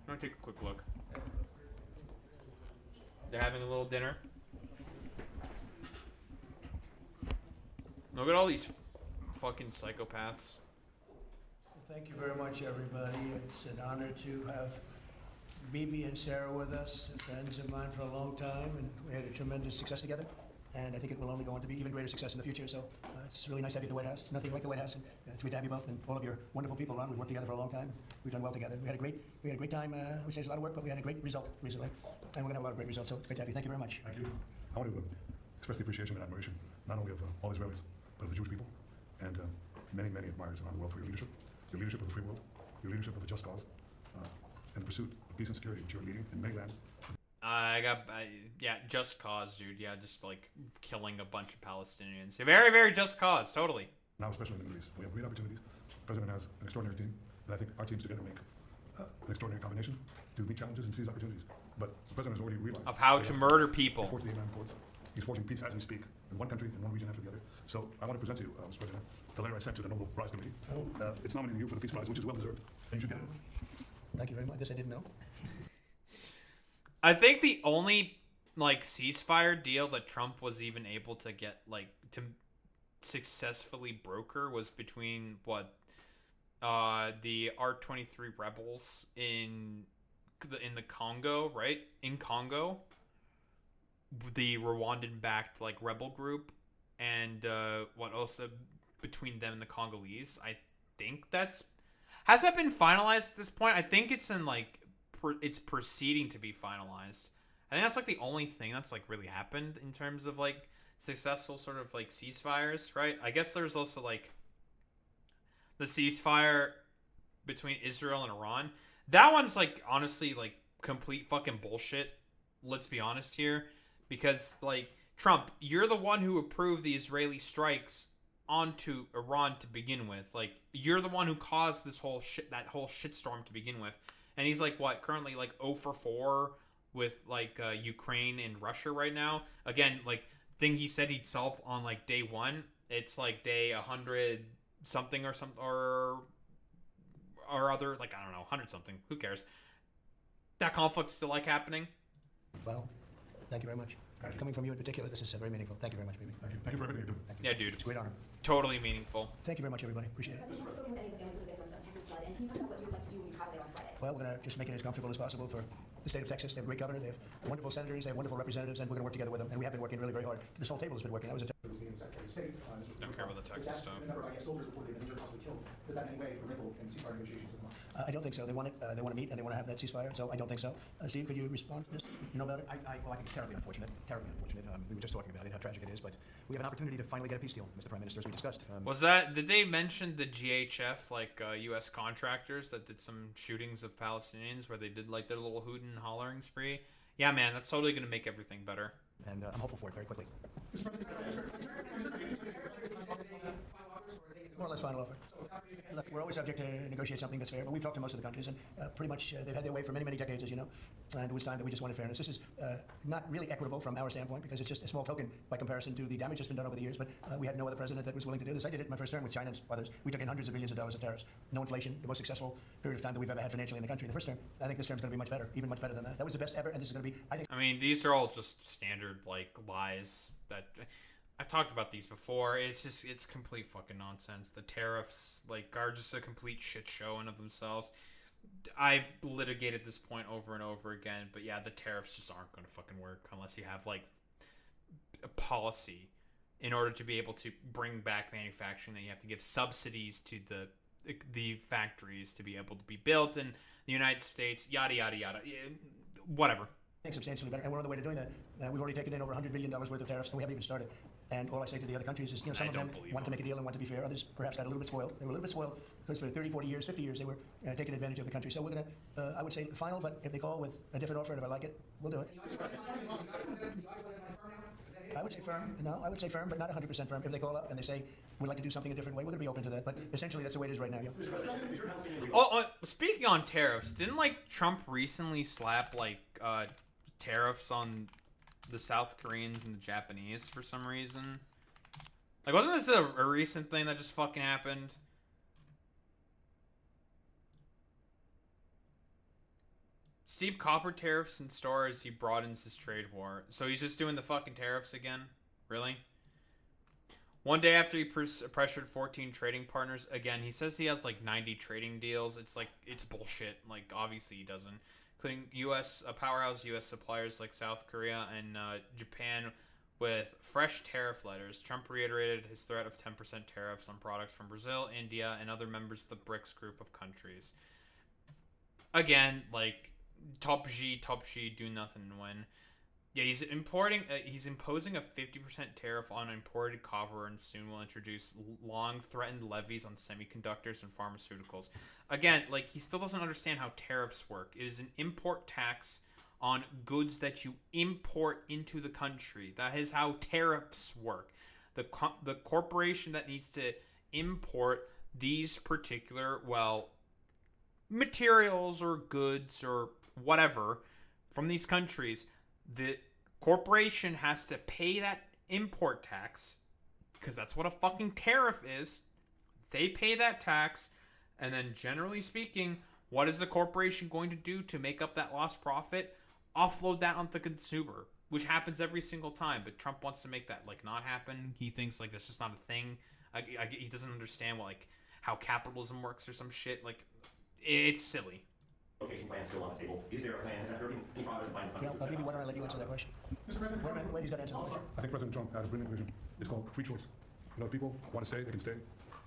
I'm gonna take a quick look. They're having a little dinner. Look at all these fucking psychopaths. Thank you very much, everybody. It's an honor to have Bibi and Sarah with us, friends of mine for a long time, and we had a tremendous success together. And I think it will only go on to be even greater success in the future. So it's really nice to have you at the White House. It's nothing like the White House, and it's great to have you both and all of your wonderful people around. We've worked together for a long time. We've done well together. We had a great time. We say it's a lot of work, but we had a great result recently, and we're gonna have a lot of great results. So it's great to have you. Thank you very much. Thank you. I want to express the appreciation and admiration not only of all Israelis, but of the Jewish people, and many, many admirers around the world for your leadership of the free world, your leadership of the just cause, and the pursuit of peace and security, which you are leading in many lands. Yeah, just cause, dude. Yeah, just like killing a bunch of Palestinians. A very, very just cause, totally. Now, especially in the Middle East, we have great opportunities. The President has an extraordinary team, and I think our teams together make an extraordinary combination to meet challenges and seize opportunities. But the President has already realized of how to murder people. Forged the Abraham Accords. He's forging peace as we speak in one country and one region after the other. So I want to present to you, Mr. President, the letter I sent to the Nobel Prize Committee. It's nominating you for the Peace Prize, which is well deserved, and you should get it. Thank you very much. This I didn't know. I think the only like ceasefire deal that Trump was even able to get to successfully broker was between the R-23 rebels in the Congo, right? In Congo, the Rwandan-backed like rebel group, and also between them and the Congolese. I think has that been finalized at this point? I think it's in it's proceeding to be finalized. I think that's like the only thing that's like really happened in terms of like successful sort of like ceasefires, right? I guess there's also like the ceasefire between Israel and Iran. That one's like honestly like complete fucking bullshit. Let's be honest here, because like Trump, you're the one who approved the Israeli strikes onto Iran to begin with. Like you're the one who caused that whole shitstorm to begin with. And he's like currently like 0 for 4 with like Ukraine and Russia right now. Again, like thing he said he'd solve on like day 1, it's like day 100 something or something or other, like I don't know, 100 something. Who cares? That conflict's still like happening. Well, thank you very much. Coming from you in particular, this is very meaningful. Thank you very much, Bibi. Thank you for everything you do. Yeah, dude. It's a great honor. Totally meaningful. Thank you very much, everybody. Appreciate it. Well, we're going to just make it as comfortable as possible for the state of Texas. They have a great governor. They have wonderful senators. They have wonderful representatives, and we're going to work together with them. And we have been working really, very hard. This whole table has been working. I was a Don't care about the Texas stuff. I don't think so. They want it. They want to meet and they want to have that ceasefire. So I don't think so. Steve, could you respond to this? You know about it? Well, I think it's terribly unfortunate. Terribly unfortunate. We were just talking about it, how tragic it is, but we have an opportunity to finally get a peace deal, Mr. Prime Minister, as we discussed. Did they mention the GHF, U.S. contractors that did some shootings of Palestinians where they did like their little hooting and hollering spree? Yeah, man, that's totally going to make everything better. And I'm hopeful for it very quickly. More or less final offer. Look, we're always subject to negotiate something that's fair, but we've talked to most of the countries, and pretty much they've had their way for many, many decades, as you know, and it was time that we just wanted fairness. This is not really equitable from our standpoint because it's just a small token by comparison to the damage that's been done over the years, but we had no other president that was willing to do this. I did it in my first term with China and others. We took in hundreds of billions of dollars of tariffs. No inflation, the most successful period of time that we've ever had financially in the country. The first term, I think this term's going to be much better, even much better than that. That was the best ever, and this is going to be, I think... I mean, these are all just standard, lies that... I've talked about these before. It's complete fucking nonsense. The tariffs, are just a complete shit show in of themselves. I've litigated this point over and over again, but yeah, the tariffs just aren't going to fucking work unless you have, a policy in order to be able to bring back manufacturing. That you have to give subsidies to the factories to be able to be built in the United States, yada, yada, yada. Whatever. Substantially better, and we're on the way to doing that. We've already taken in over $100 billion worth of tariffs, and we haven't even started. And all I say to the other countries is, some of them want to make a deal and want to be fair. Others perhaps got a little bit spoiled. They were a little bit spoiled because for 30, 40 years, 50 years, they were taking advantage of the country. So we're going to, I would say, final, but if they call with a different offer and if I like it, we'll do it. I would say firm. No, I would say firm, but not 100% firm. If they call up and they say, we'd like to do something a different way, we're going to be open to that. But essentially, that's the way it is right now. Speaking on tariffs, didn't, Trump recently slap, tariffs on the South Koreans and the Japanese for some reason? Wasn't this a recent thing that just fucking happened? Steep copper tariffs and stores, he broadens his trade war. So he's just doing the fucking tariffs again? Really? One day after he pressured 14 trading partners, again, he says he has like 90 trading deals. It's like, it's bullshit. Like, obviously he doesn't. Including powerhouse U.S. suppliers like South Korea and Japan with fresh tariff letters. Trump reiterated his threat of 10% tariffs on products from Brazil, India, and other members of the BRICS group of countries. Again, like, top G, do nothing and win. Yeah, he's imposing a 50% tariff on imported copper and soon will introduce long-threatened levies on semiconductors and pharmaceuticals. Again, like, he still doesn't understand how tariffs work. It is an import tax on goods that you import into the country. That is how tariffs work. The corporation that needs to import these particular, materials or goods or whatever from these countries, the corporation has to pay that import tax because that's what a fucking tariff is. They pay that tax, and then generally speaking, what is the corporation going to do to make up that lost profit? Offload that onto the consumer, which happens every single time. But Trump wants to make that like not happen. He thinks like that's just not a thing. He doesn't understand how capitalism works or some shit. Like, it's silly. Location plan still on the table. Is there a plan? Has there been any progress in finding Yeah, funding? maybe why don't I let you answer that question? Mr. President, Wait a minute, he's got to answer the question. I think President Trump has a brilliant vision. It's called free choice. If people want to stay, they can stay.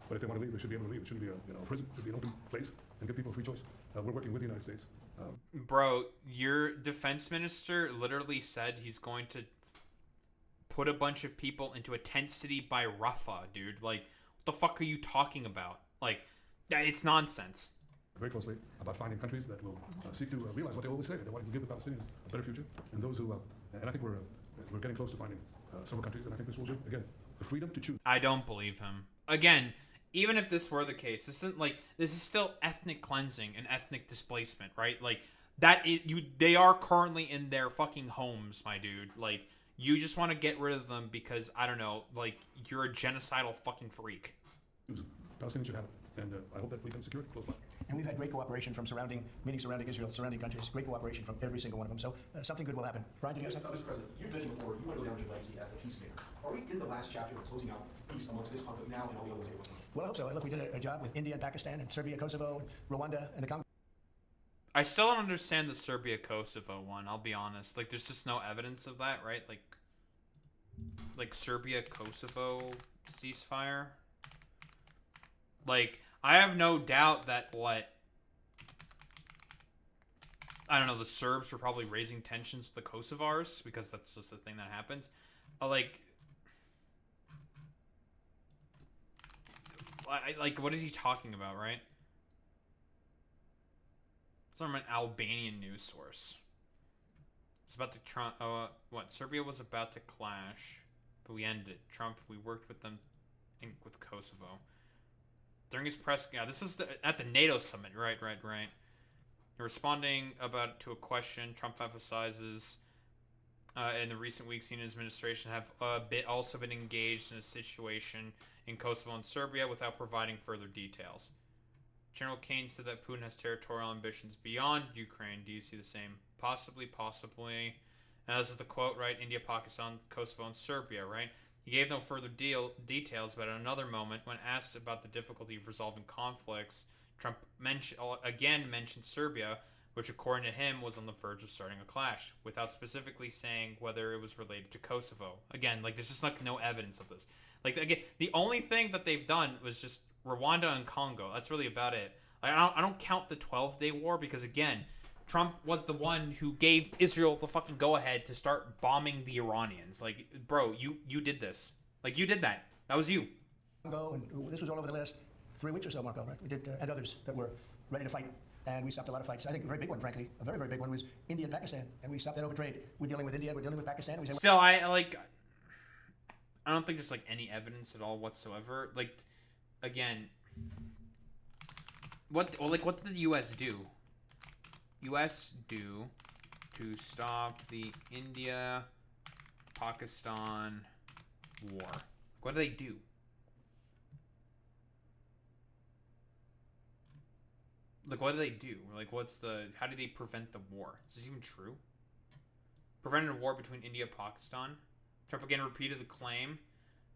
But if they want to leave, they should be able to leave. It shouldn't be a prison. It should be an open place and give people a free choice. We're working with the United States. Bro, your defense minister literally said he's going to put a bunch of people into a tent city by Rafah, dude. Like, what the fuck are you talking about? Like, it's nonsense. Very closely about finding countries that will seek to realize what they always say. They want to give the Palestinians a better future. And those who, and I think we're getting close to finding several countries, and I think this will give, again, the freedom to choose. I don't believe him. Again, even if this were the case, this is still ethnic cleansing and ethnic displacement, right? Like, they are currently in their fucking homes, my dude. Like, you just want to get rid of them because, I don't know, like, you're a genocidal fucking freak. Palestinians should have it. And I hope that we can secure it close by. And we've had great cooperation from surrounding Israel, surrounding countries, great cooperation from every single one of them. So something good will happen. Brian, did you have something? Mr. President, you mentioned before you want to go down your legacy as the peacemaker. Are we in the last chapter of closing out peace amongst this conflict now and all the others? Well, I hope so. Look, we did a job with India and Pakistan and Serbia, Kosovo, Rwanda, and the Congo. I still don't understand the Serbia-Kosovo one, I'll be honest. Like, there's just no evidence of that, right? Like Serbia-Kosovo ceasefire? Like, I have no doubt that, I don't know, the Serbs were probably raising tensions with the Kosovars, because that's just the thing that happens. What is he talking about, right? It's from an Albanian news source. It's about to Trump. Serbia was about to clash, but we ended. We worked with them, I think, with Kosovo. During his press, this is at the NATO summit, right. Responding to a question, Trump emphasizes in the recent weeks, the administration have also been engaged in a situation in Kosovo and Serbia without providing further details. General Kane said that Putin has territorial ambitions beyond Ukraine. Do you see the same? Possibly. And this is the quote, right? India, Pakistan, Kosovo, and Serbia, right? He gave no further details, but at another moment, when asked about the difficulty of resolving conflicts, Trump mentioned Serbia, which according to him was on the verge of starting a clash, without specifically saying whether it was related to Kosovo. Again, there's just no evidence of this. Again, the only thing that they've done was just Rwanda and Congo. That's really about it. I don't count the 12-day war because, again, Trump was the one who gave Israel the fucking go-ahead to start bombing the Iranians. Bro, you did this. You did that. That was you. Congo, and this was all over the last 3 weeks or so, Marco, right? We did, and others that were ready to fight, and we stopped a lot of fights. I think a very big one, frankly, a very, very big one was India and Pakistan, and we stopped that over trade. We're dealing with India, we're dealing with Pakistan. And we say, still, I don't think there's any evidence at all whatsoever. Again, what did the U.S. do? U.S. do to stop the India-Pakistan war? What do they do? Like, what do they do? Like, how do they prevent the war? Is this even true? Prevented a war between India and Pakistan. Trump again repeated the claim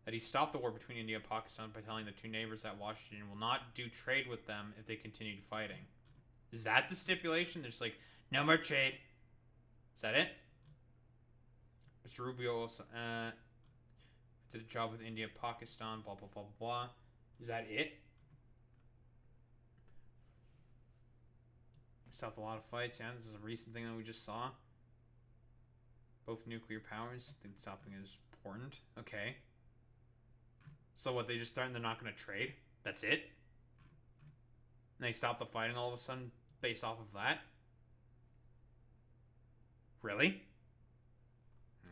that he stopped the war between India and Pakistan by telling the two neighbors that Washington will not do trade with them if they continued fighting. Is that the stipulation? There's like, no more trade. Is that it? Mr. Rubio also did a job with India and Pakistan, blah, blah, blah, blah, blah. Is that it? Stopped a lot of fights. Yeah, this is a recent thing that we just saw. Both nuclear powers. I think stopping it is important. Okay. So what, they just start and they're not going to trade? That's it? And they stop the fighting all of a sudden based off of that? Really?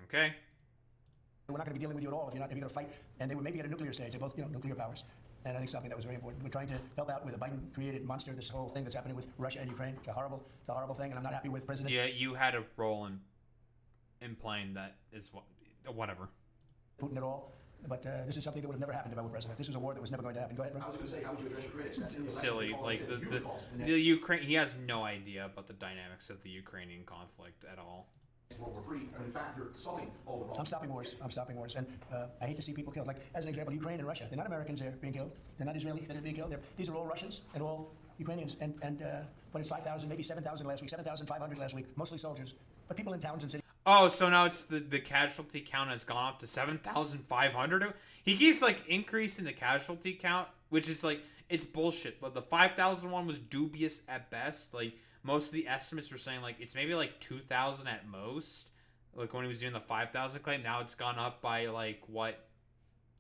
Okay. We're not going to be dealing with you at all if you're going to fight. And they were maybe at a nuclear stage. They're both, nuclear powers. And I think something that was very important. We're trying to help out with a Biden-created monster, this whole thing that's happening with Russia and Ukraine. It's a horrible thing, and I'm not happy with President... Yeah, you had a role in playing that is whatever. Putin at all. But this is something that would have never happened if I were president. This was a war that was never going to happen. Go ahead, Ron. I was going to say, how would you address your critics? It's silly. Like, the Ukraine... He has no idea about the dynamics of the Ukrainian conflict at all. World War III, and in fact, you're solving all the I'm stopping wars. And I hate to see people killed. Like, as an example, Ukraine and Russia. They're not Americans there being killed. They're not Israelis that are being killed. These are all Russians and all Ukrainians. But it's 5,000, maybe 7,000 last week, 7,500 last week, mostly soldiers. But people in towns and cities. Oh, so now it's the casualty count has gone up to 7,500. He keeps like increasing the casualty count, which is like, it's bullshit. But the 5,000 one was dubious at best. Like, most of the estimates were saying like it's maybe like 2,000 at most. Like when he was doing the 5,000 claim, now it's gone up by like what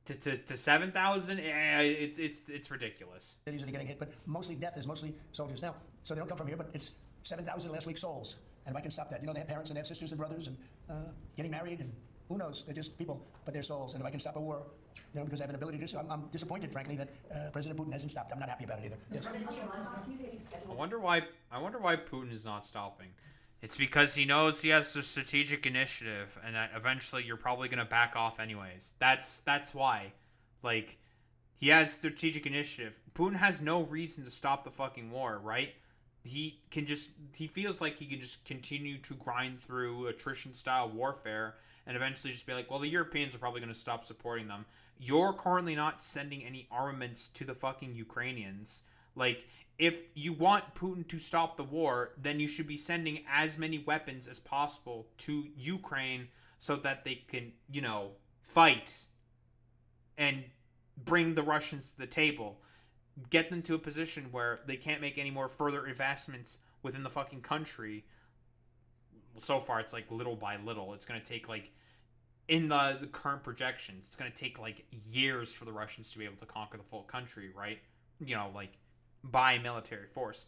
to 7,000. Yeah, it's ridiculous. Cities that are getting hit, but mostly death is mostly soldiers now. So they don't come from here, but it's 7,000 last week souls. And if I can stop that, they have parents and they have sisters and brothers and getting married and who knows? They're just people, but they're souls. And if I can stop a war, because I have an ability to do so, I'm disappointed, frankly, that President Putin hasn't stopped. I'm not happy about it either. Yes. I wonder why Putin is not stopping. It's because he knows he has the strategic initiative, and that eventually you're probably gonna back off anyways. That's why. Like, he has strategic initiative. Putin has no reason to stop the fucking war, right? He feels like he can just continue to grind through attrition-style warfare and eventually just be like, well, the Europeans are probably going to stop supporting them. You're currently not sending any armaments to the fucking Ukrainians. Like, if you want Putin to stop the war, then you should be sending as many weapons as possible to Ukraine so that they can, fight and bring the Russians to the table. Get them to a position where they can't make any more further investments within the fucking country. Well, so far, it's like little by little. It's going to take like, in the current projections, it's going to take like years for the Russians to be able to conquer the full country, right? Like by military force.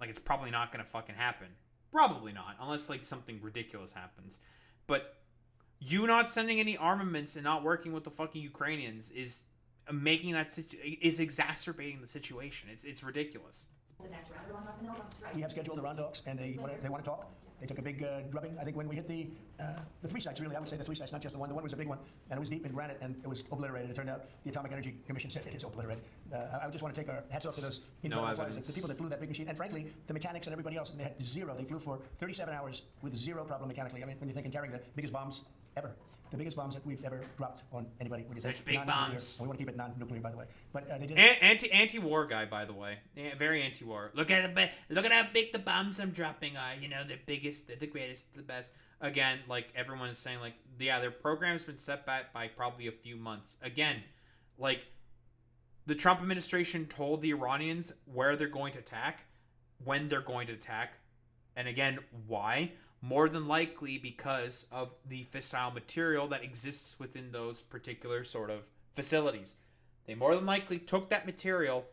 Like, it's probably not going to fucking happen. Probably not, unless like something ridiculous happens. But you not sending any armaments and not working with the fucking Ukrainians is making is exacerbating the situation. It's ridiculous. We have scheduled the round dogs, and they want to talk. They took a big drubbing. I think when we hit the three sites, really, I would say the three sites, not just the one. The one was a big one, and it was deep in granite, and it was obliterated. It turned out the Atomic Energy Commission said it is obliterated. I just want to take our hats off to those incredible flyers, the people that flew that big machine, and frankly, the mechanics and everybody else. They had zero. They flew for 37 hours with zero problem mechanically. I mean, when you think in carrying the biggest bombs ever. The biggest bombs that we've ever dropped on anybody. Such big bombs. We want to keep it non-nuclear, by the way. But they did. Anti-war guy, by the way. Yeah, very anti-war. Look at how big the bombs I'm dropping are. The biggest, the greatest, the best. Again, like everyone is saying, like, yeah, their program's been set back by probably a few months. Again, like, the Trump administration told the Iranians where they're going to attack, when they're going to attack, and again, why. More than likely because of the fissile material that exists within those particular sort of facilities. They more than likely took that material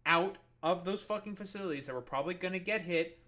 out of those fucking facilities that were probably going to get hit.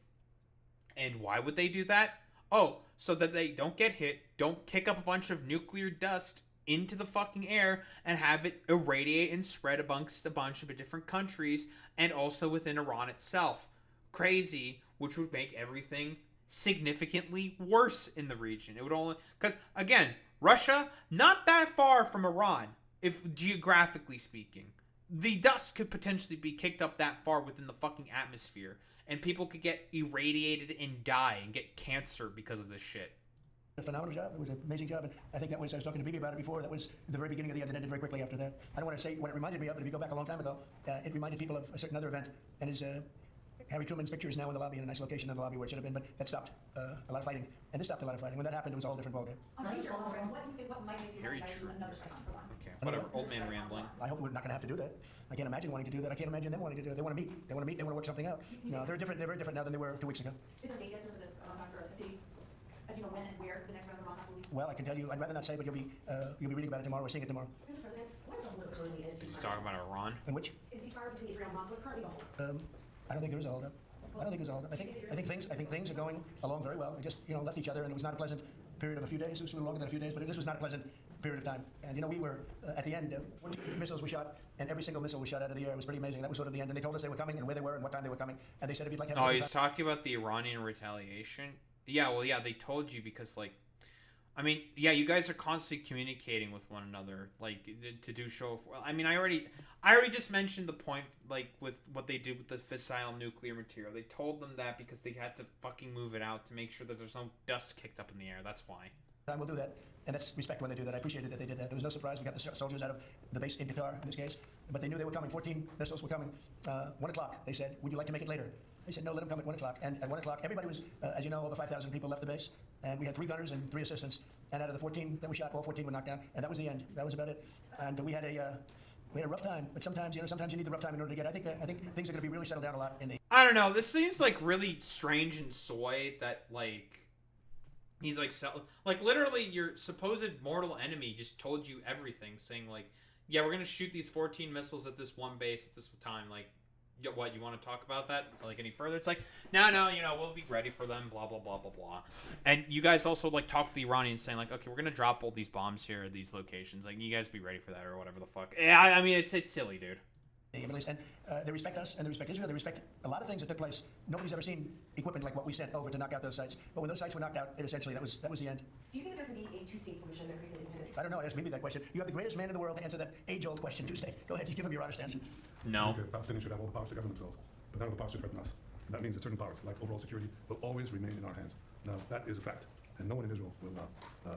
And why would they do that? Oh, so that they don't get hit, don't kick up a bunch of nuclear dust into the fucking air and have it irradiate and spread amongst a bunch of different countries and also within Iran itself. Crazy, which would make everything significantly worse in the region. It would only, because again, Russia not that far from Iran, if geographically speaking. the dust could potentially be kicked up that far within the fucking atmosphere, and people could get irradiated and die and get cancer because of this shit. A phenomenal job. It was an amazing job, and I think that was, I was talking to Bibi about it before, that was the very beginning of the end. It ended very quickly after that. I don't want to say what it reminded me of, but if you go back a long time ago, it reminded people of a certain other event, and his Harry Truman's picture is now in the lobby, in a nice location in the lobby where it should have been, but that stopped a lot of fighting, and this stopped a lot of fighting. When that happened, it was a whole different ballgame. Harry Truman. Okay, whatever. Old man rambling. I hope we're not going to have to do that. I can't imagine wanting to do that. I can't imagine them wanting to do it. They want to meet. They want to meet. They want to work something out. No, they're different. They're very different now than they were 2 weeks ago. Is there data to the contacts or specificity? Do you know when and where the next round of contacts will be? Well, I can tell you. I'd rather not say, but you'll be reading about it tomorrow or seeing it tomorrow. Mr. President, what is the holdup currently in He's ceasefire? talking about Iran. In which? In ceasefire between Israel and Hamas, what's currently the holdup? I don't think there is a holdup. I don't think there's a holdup. I think things are going along very well. They just left each other, and it was not a pleasant period of a few days. It was longer than a few days, but this was not a pleasant period of time. And we were at the end. 14 missiles were shot, and every single missile was shot out of the air. It was pretty amazing. That was sort of the end. And they told us they were coming and where they were and what time they were coming. And they said if you'd like to have. Oh, he's talking about the Iranian retaliation. Yeah, well, yeah, they told you because you guys are constantly communicating with one another, to do show. I already just mentioned the point, with what they did with the fissile nuclear material. They told them that because they had to fucking move it out to make sure that there's no dust kicked up in the air. That's why. I will do that, and that's respect when they do that. I appreciated that they did that. There was no surprise. We got the soldiers out of the base in Qatar in this case, but they knew they were coming. 14 missiles were coming. 1 o'clock. They said, "Would you like to make it later?" They said, "No, let them come at 1 o'clock." And at 1 o'clock, everybody was, as you know, over 5,000 people left the base, and we had 3 gunners and 3 assistants. And out of the 14 that were shot, all 14 were knocked down, and that was the end. That was about it. And we had a rough time, but sometimes you need the rough time in order to get. I think things are going to be really settled down a lot in the. I don't know. This seems really strange and soy that he's literally your supposed mortal enemy just told you everything, saying yeah, we're gonna shoot these 14 missiles at this one base at this time. What, you want to talk about that any further? It's no, we'll be ready for them, blah blah blah blah blah. And you guys also talk to the Iranians saying okay, we're gonna drop all these bombs here at these locations, you guys be ready for that or whatever the fuck. Yeah, it's silly, dude. And they respect us, and they respect Israel. They respect a lot of things that took place. Nobody's ever seen equipment like what we sent over to knock out those sites. But when those sites were knocked out, essentially that was the end. Do you think that there can be a two-state solution that creates an independent? I don't know. Ask Bibi that question. You have the greatest man in the world to answer that age-old question. 2-state. Go ahead. You give him your honest answer. No. The Palestinians should have all the powers to govern themselves, but none of the powers should threaten us. And that means that certain powers, like overall security, will always remain in our hands. Now, that is a fact. And no one in Israel will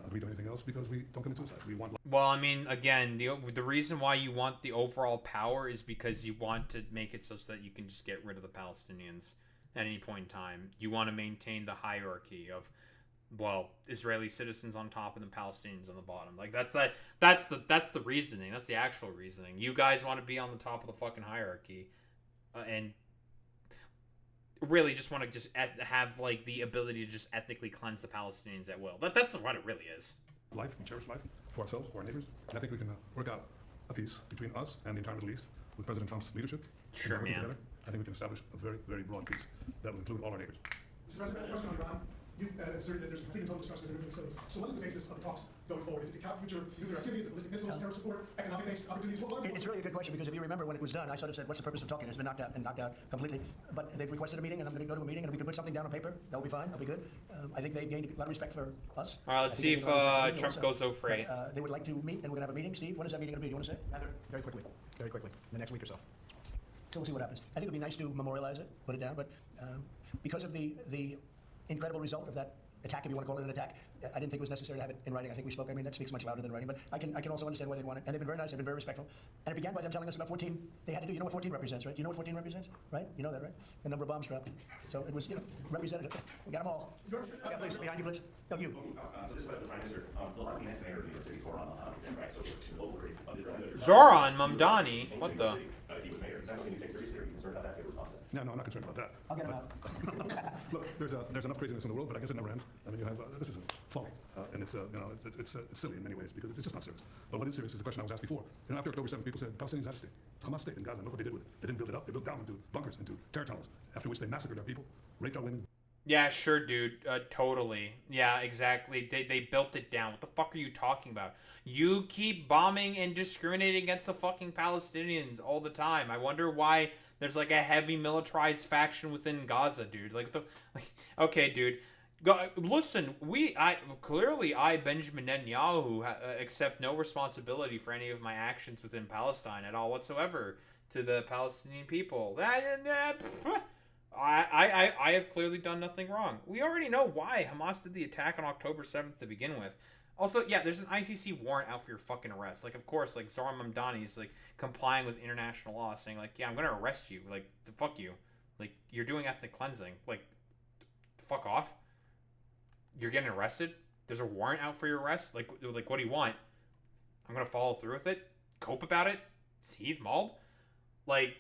agree to anything else because we don't commit suicide. We want. Well, again, the reason why you want the overall power is because you want to make it such that you can just get rid of the Palestinians at any point in time. You want to maintain the hierarchy of, Israeli citizens on top and the Palestinians on the bottom. That's the reasoning. That's the actual reasoning. You guys want to be on the top of the fucking hierarchy, and really just want to have the ability to just ethnically cleanse the Palestinians at will. That's what it really is. Life, we cherish life for ourselves, for our neighbors, and I think we can work out a peace between us and the entire Middle East with President Trump's leadership. Sure, and working man. together, I think we can establish a very, very broad peace that will include all our neighbors. Mr. President, question on Iran. You asserted that there's a complete and total destruction of the nuclear facilities. So what is the basis of the talks going forward? Is it to cap future nuclear activities, ballistic missiles, terror support, economic-based opportunities? It's really a good question because if you remember when it was done, I sort of said, what's the purpose of talking? It's been knocked out completely. But they've requested a meeting, and I'm going to go to a meeting, and if we can put something down on paper, that'll be fine. That'll be good. I think they've gained a lot of respect for us. All right, let's see if Trump goes over 8. They would like to meet, and we're going to have a meeting. Steve, when is that meeting going to be? Do you want to say? Rather, very quickly, in the next week or so. So we'll see what happens. I think it would be nice to memorialize it, put it down, but because of the incredible result of that attack, if you want to call it an attack, I didn't think it was necessary to have it in writing. I think we spoke. That speaks much louder than writing. But I can also understand why they'd want it. And they've been very nice. They've been very respectful. And it began by them telling us about 14. They had to do. You know what 14 represents, right? Do you know what 14 represents? Right? You know that, right? The number of bombs dropped. So it was, representative. We got them all. Yeah, please, behind you, please. No, you. So this question, Prime Minister, the lucky next mayor of New York City, Zoran Mamdani, right? So it's the local area of Israel. Zoran Mamdani? What the? He was mayor. Is that something you take seriously? Are you concerned about that? Get response to that? No, I'm not concerned about that. I'll get them out. Look, there's enough craziness in the world, but I guess it never ends. You have this is folly, and it's it's silly in many ways because it's just not serious. But what is serious is the question I was asked before. After October 7th, people said Palestinians had a state, Hamas state in Gaza. And look what they did with it. They didn't build it up. They built down into bunkers, into terror tunnels. After which they massacred our people, raped our women. Yeah, sure, dude. Totally. Yeah, exactly. They built it down. What the fuck are you talking about? You keep bombing and discriminating against the fucking Palestinians all the time. I wonder why there's a heavy militarized faction within Gaza, dude. Okay, dude. Listen, I, Benjamin Netanyahu, accept no responsibility for any of my actions within Palestine at all whatsoever to the Palestinian people. I have clearly done nothing wrong. We already know why Hamas did the attack on October 7th to begin with. Also, yeah, there's an ICC warrant out for your fucking arrest. Like, of course, like, Zoran Mamdani is, like, complying with international law, saying, like, yeah, I'm gonna arrest you. Like, fuck you. Like, you're doing ethnic cleansing. Like, fuck off. You're getting arrested? There's a warrant out for your arrest? Like, what do you want? I'm gonna follow through with it? Cope about it? Seethe, mauled? Like,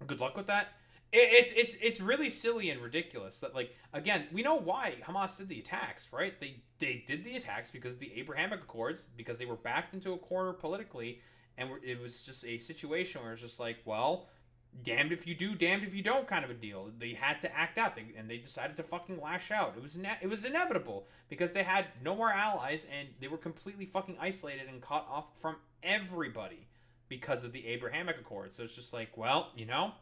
good luck with that. It's really silly and ridiculous that, like, again, we know why Hamas did the attacks, right? They did the attacks because of the Abrahamic Accords, because they were backed into a corner politically, and it was just a situation where it's just like, well, damned if you do, damned if you don't kind of a deal. They had to act out, and they decided to fucking lash out. It was inevitable because they had no more allies, and they were completely fucking isolated and cut off from everybody because of the Abrahamic Accords. So it's just like, well, you know,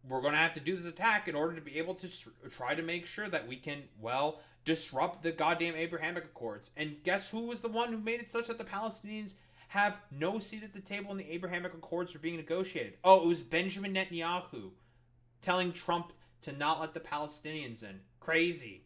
we're going to have to do this attack in order to be able to try to make sure that we can, well, disrupt the goddamn Abrahamic Accords. And guess who was the one who made it such that the Palestinians have no seat at the table when the Abrahamic Accords were being negotiated? Oh, it was Benjamin Netanyahu telling Trump to not let the Palestinians in. Crazy.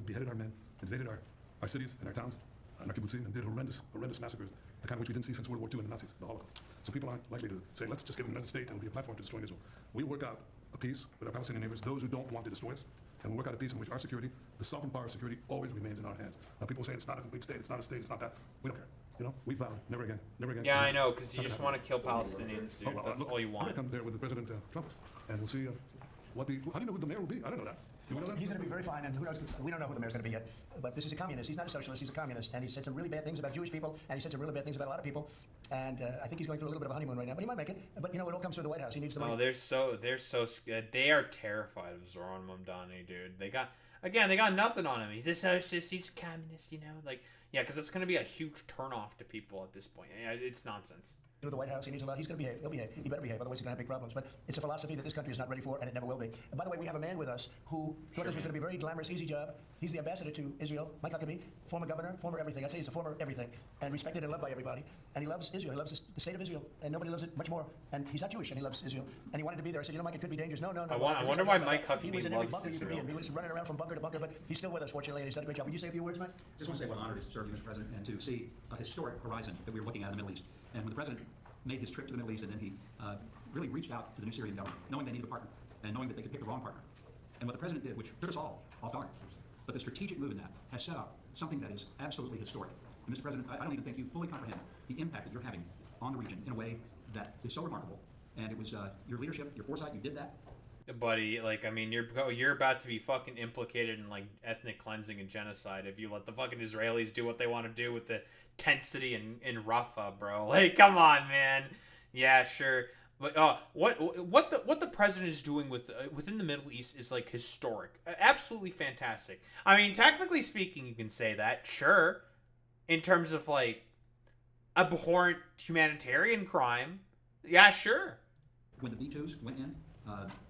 Beheaded our men, invaded our cities and our towns, and our kibbutzim, and did horrendous massacres, the kind of which we didn't see since World War II and the Nazis, the Holocaust. So people aren't likely to say, let's just give them another state and it'll be a platform to destroy Israel. We work out a peace with our Palestinian neighbors, those who don't want to destroy us, and we'll work out a peace in which our security, the sovereign power of security, always remains in our hands. Now, people say it's not a complete state, it's not a state, it's not that. We don't care. You know, we vow never again, never again. Yeah, I know, because you just want to kill Palestinians, dude. That's all you I'm want. going to come there with the President Trump, and we'll see how do you know who the mayor will be? I don't know that. Do we know that? He's going to be very fine, and who knows? We don't know who the mayor's going to be yet. But this is a communist. He's not a socialist. He's a communist, and he said some really bad things about Jewish people, and he said some really bad things about a lot of people. And I think he's going through a little bit of a honeymoon right now, but he might make it. But you know, it all comes through the White House. He needs the money. Oh, they are terrified of Zoran Mamdani, dude. They got nothing on him. He's a socialist. He's a communist, you know, like, yeah, because it's going to be a huge turnoff to people at this point. Yeah, it's nonsense. Through the White House, he needs a lot. He's going to behave. He'll behave. He better behave. Otherwise, he's going to have big problems. But it's a philosophy that this country is not ready for, and it never will be. And by the way, we have a man with us who thought this was going to be a very glamorous, easy job. He's the ambassador to Israel, Mike Huckabee, former governor, former everything. I'd say he's a former everything, and respected and loved by everybody. And he loves Israel. He loves the state of Israel, and nobody loves it much more. And he's not Jewish, and he loves Israel. And he wanted to be there. I said, you know, Mike, it could be dangerous. No. I wonder why Mike Huckabee He was in every loves bunker you could be Israel. in. He was running around from bunker to bunker, but he's still with us, fortunately, and he's done a great job. Would you say a few words, Mike? Just want to say what an honor it is to serve you, Mr. President, and to see a historic horizon that we were looking at in the Middle East. And when the President made his trip to the Middle East, and then he really reached out to the new Syrian government, knowing they needed a partner, and knowing that they could pick the wrong partner. And what the President did, which took us all off guard, but the strategic move in that has set up something that is absolutely historic. And Mr. President, I don't even think you fully comprehend the impact that you're having on the region in a way that is so remarkable. And it was your leadership, your foresight, you did that. Buddy, like, I mean, you're about to be fucking implicated in, like, ethnic cleansing and genocide if you let the fucking Israelis do what they want to do with the tent city in Rafah, bro. Like, come on, man. Yeah, sure. But what the president is doing within the Middle East is, like, historic, absolutely fantastic. I mean, technically speaking, you can say that, sure, in terms of, like, abhorrent humanitarian crime. Yeah, sure. When the B-2s went in,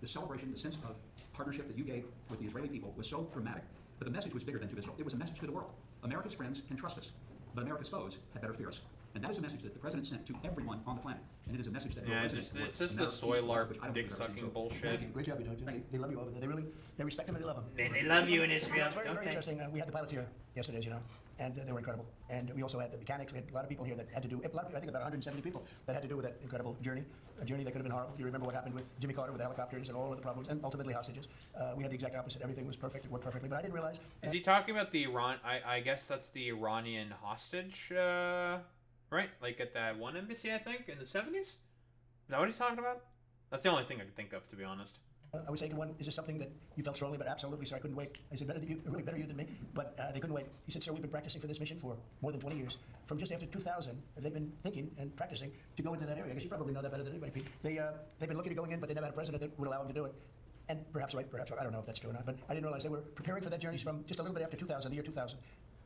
the celebration, the sense of partnership that you gave with the Israeli people was so dramatic, but the message was bigger than to Israel. It was a message to the world. America's friends can trust us, but America's foes had better fear us. And that is a message that the president sent to everyone on the planet. And it is a message that it's just the soy larp, dick sucking bullshit. Great job, you know. They love you over there. They respect him and they love him. They love you in Israel. It's very interesting. We had the pilots here yesterday, as you know, and they were incredible. And we also had the mechanics. We had a lot of people here that had to do. I think about 170 people that had to do with that incredible journey. A journey that could have been horrible. You remember what happened with Jimmy Carter with the helicopters and all of the problems, and ultimately hostages. We had the exact opposite. Everything was perfect. It worked perfectly. But I didn't realize. Is he talking about the Iran? I guess that's the Iranian hostage. Right? Like at that one embassy, I think, in the 70s? Is that what he's talking about? That's the only thing I can think of, to be honest. I would say to one, is this something that you felt strongly about? Absolutely, sir. I couldn't wait. I said, better you than me. But they couldn't wait. He said, sir, we've been practicing for this mission for more than 20 years. From just after 2000, they've been thinking and practicing to go into that area. I guess you probably know that better than anybody, Pete. They've been looking at going in, but they never had a president that would allow them to do it. And perhaps right, perhaps I don't know if that's true or not, but I didn't realize they were preparing for that journey from just a little bit after 2000, the year 2000.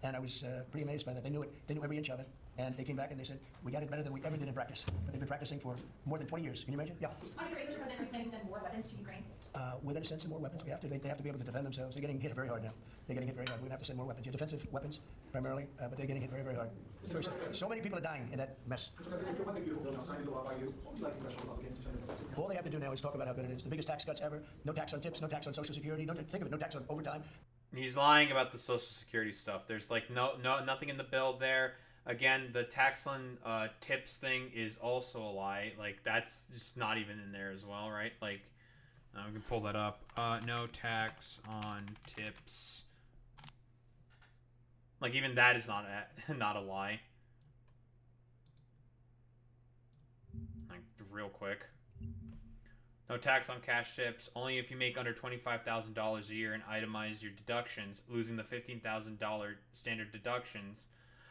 And I was pretty amazed by that. They knew it. They knew every inch of it. And they came back and they said, we got it better than we ever did in practice. But they've been practicing for more than 20 years. Can you imagine? Yeah. On Ukraine, Mr. President, are you planning to send more weapons to Ukraine? We're going to send some more weapons. We have to. They have to be able to defend themselves. They're getting hit very hard now. They're getting hit very hard. We're going to have to send more weapons. Yeah, defensive weapons primarily, but they're getting hit very, very hard. So many people are dying in that mess. Mr. President, if the one big beautiful bill now signed into law by you, what would you like congressional Republicans to turn into? All they have to do now is talk about how good it is. The biggest tax cuts ever. No tax on tips. No tax on Social Security. No, think of it. No tax on overtime. He's lying about the Social Security stuff. There's like nothing in the bill there. Again, the tax on tips thing is also a lie. Like, that's just not even in there as well, right? Like, we can pull that up. No tax on tips. Like, even that is not a lie. Like, real quick. No tax on cash tips. Only if you make under $25,000 a year and itemize your deductions, losing the $15,000 standard deductions.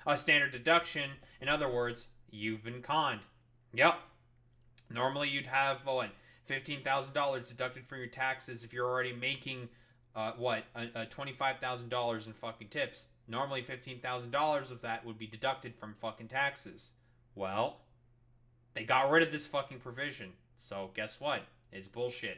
A standard deduction, in other words, you've been conned. Yep. Normally you'd have, $15,000 deducted from your taxes if you're already making, $25,000 in fucking tips. Normally $15,000 of that would be deducted from fucking taxes. Well, they got rid of this fucking provision. So guess what? It's bullshit.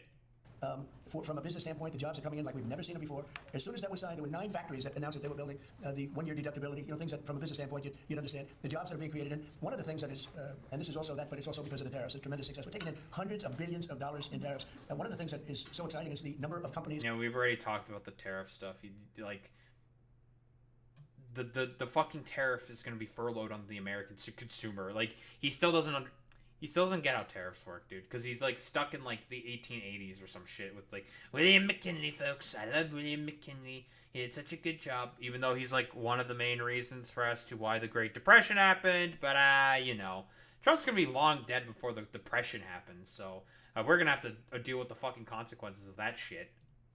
From a business standpoint, the jobs are coming in like we've never seen them before. As soon as that was signed, there were 9 factories that announced that they were building the one-year deductibility, things that from a business standpoint you'd understand. The jobs that are being created. And one of the things that is, and this is also that, but it's also because of the tariffs, a tremendous success. We're taking in hundreds of billions of dollars in tariffs. And one of the things that is so exciting is the number of companies. We've already talked about the tariff stuff. The fucking tariff is going to be furloughed on the American consumer. Like, he still doesn't get how tariffs work, dude, because he's like stuck in like the 1880s or some shit with like William McKinley, folks. I love William McKinley. He did such a good job, even though he's like one of the main reasons for as to why the Great Depression happened. But Trump's gonna be long dead before the Depression happens, so we're gonna have to deal with the fucking consequences of that shit.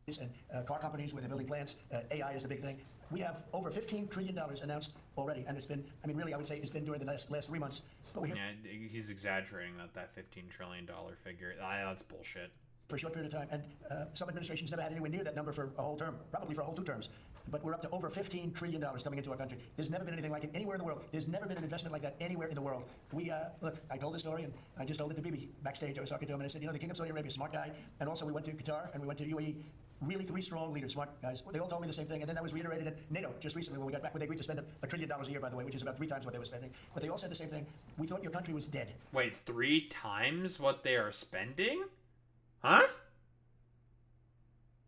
And car companies where they're building plants. AI is the big thing. We have over $15 trillion announced already, and it's been, really, I would say it's been during the last 3 months. But we hear he's exaggerating that $15 trillion figure. That's bullshit. For a short period of time, and some administrations never had anywhere near that number for a whole term, probably for a whole 2 terms. But we're up to over $15 trillion coming into our country. There's never been anything like it anywhere in the world. There's never been an investment like that anywhere in the world. Look, I told this story, and I just told it to Bibi backstage. I was talking to him, and I said, the King of Saudi Arabia, smart guy, and also we went to Qatar, and we went to UAE. Really 3 strong leaders, smart guys. They all told me the same thing, and then that was reiterated at NATO just recently when we got back, when they agreed to spend $1 trillion a year, by the way, which is about 3 times what they were spending. But they all said the same thing. We thought your country was dead. Wait, 3 times what they are spending? Huh?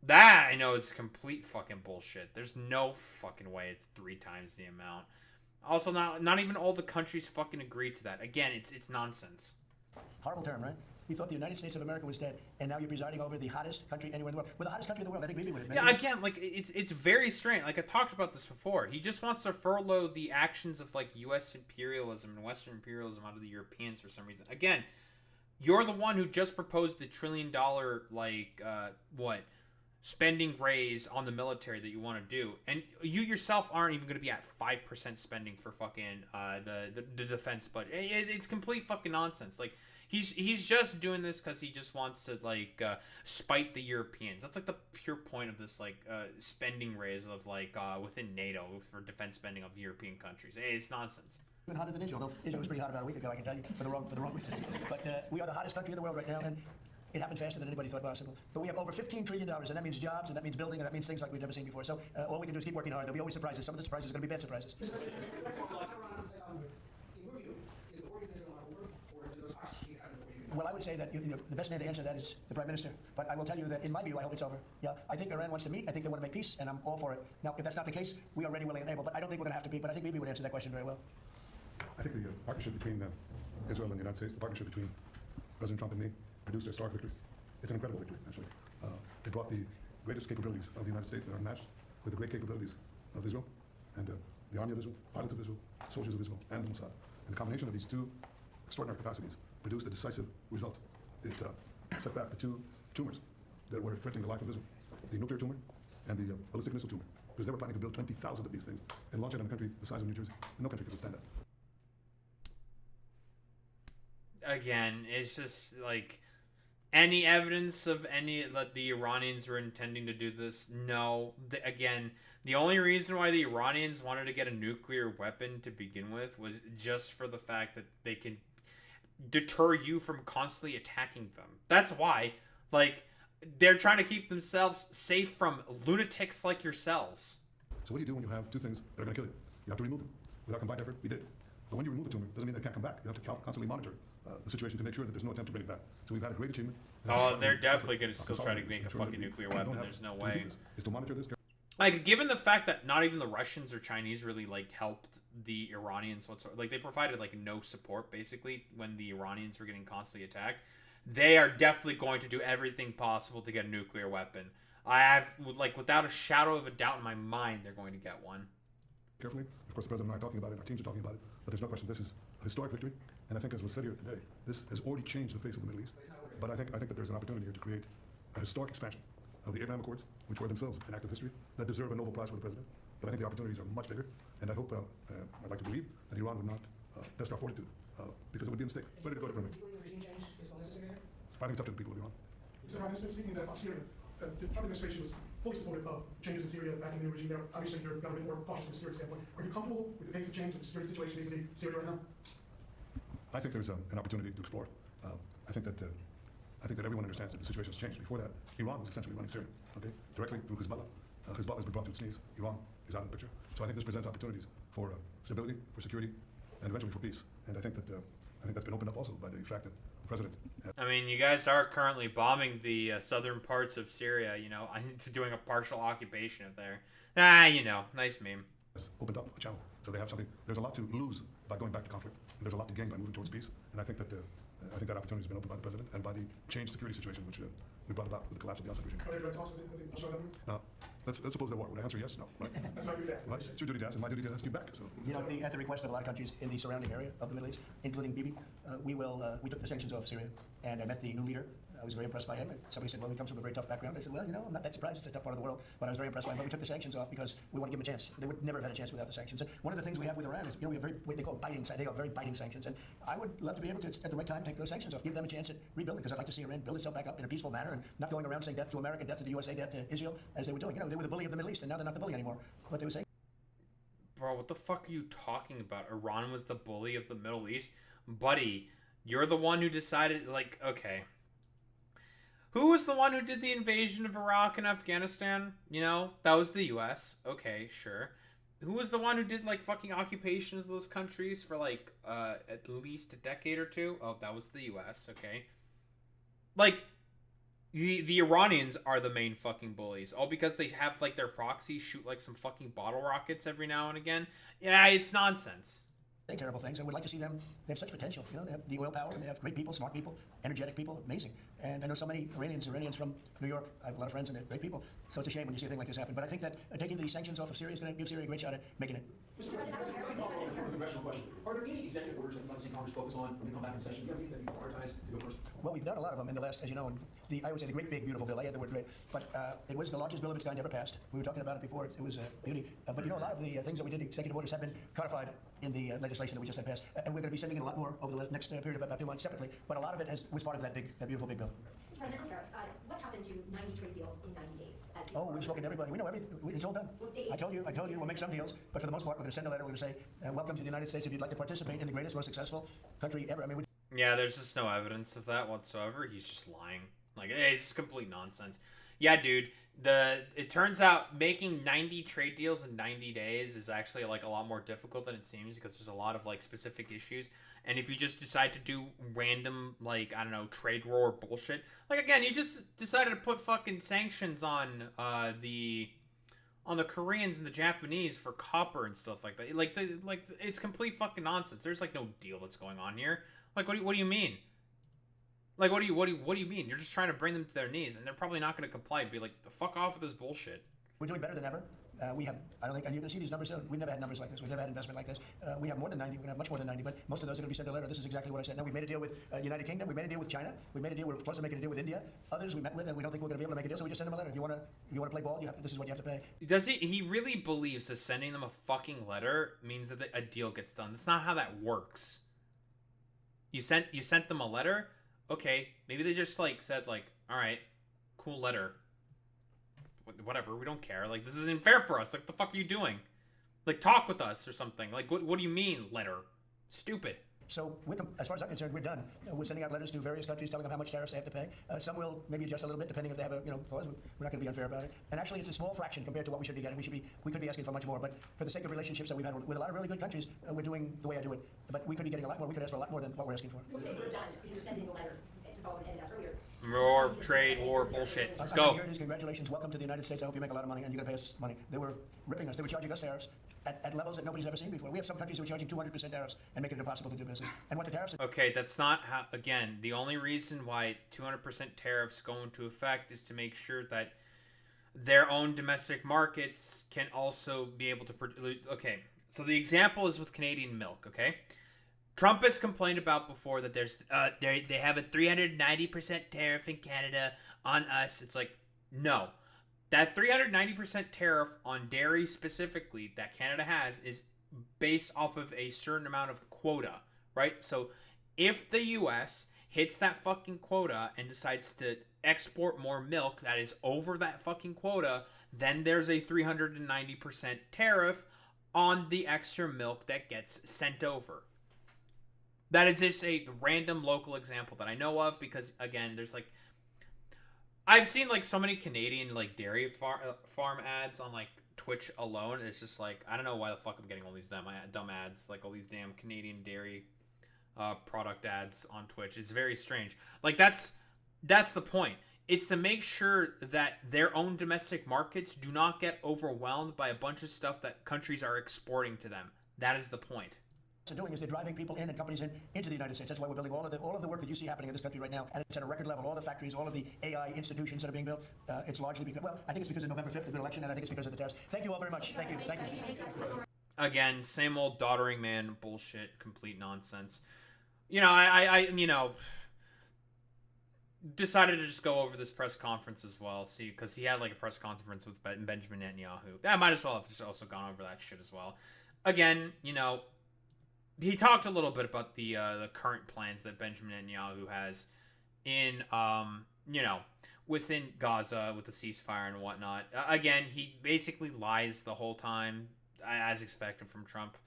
That I know is complete fucking bullshit. There's no fucking way it's 3 times the amount. Also, not even all the countries fucking agree to that. Again, it's nonsense. Horrible term, right? We thought the United States of America was dead, and now you're presiding over the hottest country anywhere in the world. We're the hottest country in the world. I think Bibi would admit. Yeah, again, like it's very strange. Like I've talked about this before. He just wants to furlough the actions of like U.S. imperialism and Western imperialism onto the Europeans for some reason. Again, you're the one who just proposed the $1 trillion spending raise on the military that you want to do, and you yourself aren't even going to be at 5% spending for fucking the defense budget. It's complete fucking nonsense. Like. He's just doing this because he just wants to spite the Europeans. That's like the pure point of this spending raise of within NATO for defense spending of European countries. It's nonsense. Even hotter than Israel, though Israel was pretty hot about a week ago, I can tell you, for the wrong reasons. But we are the hottest country in the world right now, and it happened faster than anybody thought possible. But we have over $15 trillion, and that means jobs, and that means building, and that means things like we've never seen before. So all we can do is keep working hard. There'll be always surprises. Some of the surprises are going to be bad surprises. Well, I would say that the best man to answer that is the Prime Minister. But I will tell you that in my view, I hope it's over. Yeah, I think Iran wants to meet. I think they want to make peace, and I'm all for it. Now, if that's not the case, we are ready, willing, and able. But I don't think we're going to have to be. But I think Bibi would answer that question very well. I think the partnership between Israel and the United States, the partnership between President Trump and me, produced a historic victory. It's an incredible victory, actually. It brought the greatest capabilities of the United States that are unmatched with the great capabilities of Israel and the army of Israel, pilots of Israel, soldiers of Israel, and the Mossad. And the combination of these 2 extraordinary capacities produced a decisive result. It set back the 2 tumors that were threatening the life of Israel, the nuclear tumor and the ballistic missile tumor, because they were planning to build 20,000 of these things and launch it on a country the size of New Jersey. No country could withstand that. Again, it's just like Any evidence of any that the Iranians were intending to do this? No. Again, the only reason why the Iranians wanted to get a nuclear weapon to begin with was just for the fact that they can deter you from constantly attacking them. That's why. Like, they're trying to keep themselves safe from lunatics like yourselves. So what do you do when you have two things that are going to kill you? You have to remove them. Without combined effort, we did. But when you remove the tumor, doesn't mean they can't come back. You have to constantly monitor the situation to make sure that there's no attempt to bring it back. So we've had a great achievement. Oh, they're definitely going to still try to make a fucking nuclear weapon. There's no way. Is to monitor this. Like, given the fact that not even the Russians or Chinese really, like, helped the Iranians whatsoever. Like, they provided, like, no support, basically, when the Iranians were getting constantly attacked. They are definitely going to do everything possible to get a nuclear weapon. I have, like, without a shadow of a doubt in my mind, they're going to get one. Carefully. Of course, the President and I are talking about it, our teams are talking about it, but there's no question this is a historic victory. And I think, as was said here today, this has already changed the face of the Middle East. But I think that there's an opportunity here to create a historic expansion of the Abraham Accords, which were themselves an act of history, that deserve a Nobel Prize for the President. But I think the opportunities are much bigger, and I hope, I'd like to believe, that Iran would not test our fortitude, because it would be a mistake. Ready to go differently. I think it's up to the people of Iran. So I've been speaking about Syria. The Trump administration was fully supportive of changes in Syria back in the new regime there. Obviously, you're a bit more cautious from a security standpoint. Are you comfortable with the pace of change of the security situation vis-a-vis Syria right now? I think there's an opportunity to explore. I think that everyone understands that the situation has changed. Before that, Iran was essentially running Syria, okay, directly through Hezbollah. Hezbollah has been brought to its knees. Iran is out of the picture. So I think this presents opportunities for stability, for security, and eventually for peace. And I think that's been opened up also by the fact that the president has. I mean, you guys are currently bombing the southern parts of Syria, you know, doing a partial occupation of there. You know, nice meme. Has opened up a channel. So they have something. There's a lot to lose by going back to conflict. And there's a lot to gain by moving towards peace. And I think that opportunity has been opened by the president and by the changed security situation which we brought about with the collapse of the Assad regime. Are there direct talks with the Assad government? Now, let's suppose there were. Would I answer yes? No. Right? That's my duty to ask. Right? It's your duty to ask, and my duty to ask you back. So. You know, at the request of a lot of countries in the surrounding area of the Middle East, including Bibi, we took the sanctions off Syria, and I met the new leader. I was very impressed by him. Somebody said, well, he comes from a very tough background. I said, well, you know, I'm not that surprised. It's a tough part of the world. But I was very impressed by him. But we took the sanctions off because we want to give them a chance. They would never have had a chance without the sanctions. And one of the things we have with Iran is, you know, we have they call it biting sanctions. They got very biting sanctions. And I would love to be able to, at the right time, take those sanctions off, give them a chance at rebuilding, because I'd like to see Iran build itself back up in a peaceful manner and not going around saying death to America, death to the USA, death to Israel, as they were doing. You know, they were the bully of the Middle East, and now they're not the bully anymore. But they were saying. Bro, what the fuck are you talking about? Iran was the bully of the Middle East? Buddy, you're the one who decided, like, okay. Who was the one who did the invasion of Iraq and Afghanistan? You know, that was the US. Okay, sure. Who was the one who did, like, fucking occupations of those countries for, like, at least a decade or two? Oh, that was the US, okay. Like, the Iranians are the main fucking bullies. All because they have, like, their proxies shoot, like, some fucking bottle rockets every now and again. Yeah, it's nonsense. Terrible things. I would like to see them. They have such potential. You know, they have the oil power. And they have great people, smart people, energetic people, amazing. And I know so many Iranians from New York. I have a lot of friends, and they're great people. So it's a shame when you see a thing like this happen. But I think that taking the sanctions off of Syria is going to give Syria a great shot at making it. Mr. President, a congressional question. Are there any executive orders that you'd like to see Congress focus on when they come back in session? Do you have any that you prioritize to go first? Well, we've done a lot of them in the last, as you know, and I always say the great, big, beautiful bill. I had the word great, but it was the largest bill of its kind ever passed. We were talking about it before. It was a beauty. But you know, a lot of the things that we did, executive orders, have been codified in the legislation that we just had passed, and we're going to be sending in a lot more over the next period of about 2 months separately. But a lot of it was part of that beautiful big bill. Mr. President, on tariffs, what happened to 90 trade deals in 90 days? We've spoken to everybody. We know everything. It's all done. I told you, we'll make some deals, but for the most part, we're going to send a letter. We're going to say, welcome to the United States. If you'd like to participate in the greatest, most successful country ever. I mean, yeah, there's just no evidence of that whatsoever. He's just lying. Like, it's just complete nonsense. Yeah, dude. It turns out making 90 trade deals in 90 days is actually, like, a lot more difficult than it seems, because there's a lot of, like, specific issues. And if you just decide to do random, like, I don't know, trade war bullshit, like, again, you just decided to put fucking sanctions on the Koreans and the Japanese for copper and stuff like that. Like, it's complete fucking nonsense. There's, like, no deal that's going on here. Like, what do you mean? Like, what do you mean? You're just trying to bring them to their knees, and they're probably not going to comply and be like, the fuck off with this bullshit. We're doing better than ever. We have, I don't think, and you're going to see these numbers soon. We've never had numbers like this. We've never had investment like this. We have more than 90. We're going to have much more than 90, but most of those are going to be sent a letter. This is exactly what I said. Now, we made a deal with United Kingdom. We made a deal with China. We made a deal. We're close to making a deal with India. Others we met with, and we don't think we're going to be able to make a deal, so we just send them a letter. If you want to play ball, this is what you have to pay. Does he really believes that sending them a fucking letter means that a deal gets done? That's not how that works. You sent them a letter. okay, maybe they just like said like, all right, cool letter, whatever, we don't care. Like, this isn't fair for us. Like, the fuck are you doing? Like, talk with us or something. Like, what do you mean, letter? Stupid. So, as far as I'm concerned, we're done. We're sending out letters to various countries telling them how much tariffs they have to pay. Some will maybe adjust a little bit depending if they have a clause. We're not going to be unfair about it. And actually, it's a small fraction compared to what we should be getting. We could be asking for much more. But for the sake of relationships that we've had with a lot of really good countries, we're doing the way I do it. But we could be getting a lot more. We could ask for a lot more than what we're asking for. You'll say we're done because you're sending the letters to follow and asked earlier. More trade, war, bullshit. Let's go. Here it is. Congratulations. Welcome to the United States. I hope you make a lot of money and you're going to pay us money. They were ripping us. They were charging us tariffs at levels that nobody's ever seen before. We have some countries who are charging 200% tariffs and making it impossible to do business. And what the tariffs... Okay, that's not how... Again, the only reason why 200% tariffs go into effect is to make sure that their own domestic markets can also be able to... Okay, so the example is with Canadian milk, okay? Trump has complained about before that there's they have a 390% tariff in Canada on us. It's like, no. That 390% tariff on dairy specifically that Canada has is based off of a certain amount of quota, right? So if the US hits that fucking quota and decides to export more milk that is over that fucking quota, then there's a 390% tariff on the extra milk that gets sent over. That is just a random local example that I know of because, again, there's like... I've seen like so many Canadian like dairy farm ads on like Twitch alone. It's just like, I don't know why the fuck I'm getting all these dumb ads, like all these damn Canadian dairy product ads on Twitch. It's very strange. Like that's the point. It's to make sure that their own domestic markets do not get overwhelmed by a bunch of stuff that countries are exporting to them. That is the point. They're doing is they're driving people in and companies into the United States. That's why we're building all of the work that you see happening in this country right now, and it's at a record level. All the factories, all of the AI institutions that are being built. It's largely because, well, I think it's because of November 5th, the good election, and I think it's because of the tariffs. Thank you all very much. Thank you. Thank you. Again, same old doddering man bullshit, complete nonsense. You know, I decided to just go over this press conference as well. See, because he had like a press conference with Benjamin Netanyahu. I might as well have just also gone over that shit as well. Again, you know. He talked a little bit about the current plans that Benjamin Netanyahu has in, within Gaza with the ceasefire and whatnot. Again, he basically lies the whole time, as expected from Trump.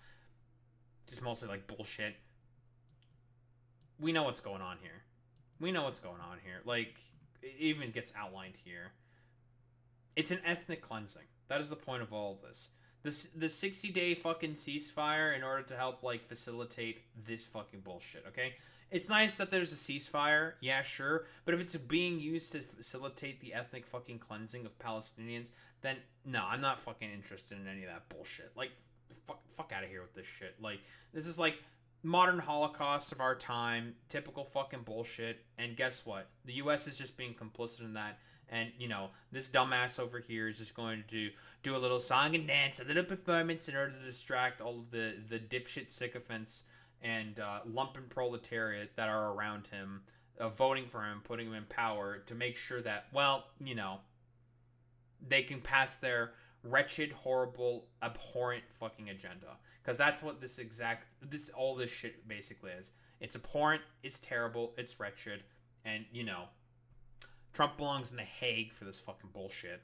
Just mostly like bullshit. We know what's going on here. Like, it even gets outlined here. It's an ethnic cleansing. That is the point of all of this. The 60-day fucking ceasefire in order to help, like, facilitate this fucking bullshit, okay? It's nice that there's a ceasefire, yeah, sure, but if it's being used to facilitate the ethnic fucking cleansing of Palestinians, then, no, I'm not fucking interested in any of that bullshit. Like, fuck out of here with this shit. Like, this is, like, modern Holocaust of our time, typical fucking bullshit, and guess what? The U.S. is just being complicit in that. And, you know, this dumbass over here is just going to do a little song and dance, a little performance in order to distract all of the dipshit sycophants and lumpen proletariat that are around him, voting for him, putting him in power to make sure that, well, you know, they can pass their wretched, horrible, abhorrent fucking agenda. Because that's what all this shit basically is. It's abhorrent, it's terrible, it's wretched, and, you know, Trump belongs in The Hague for this fucking bullshit.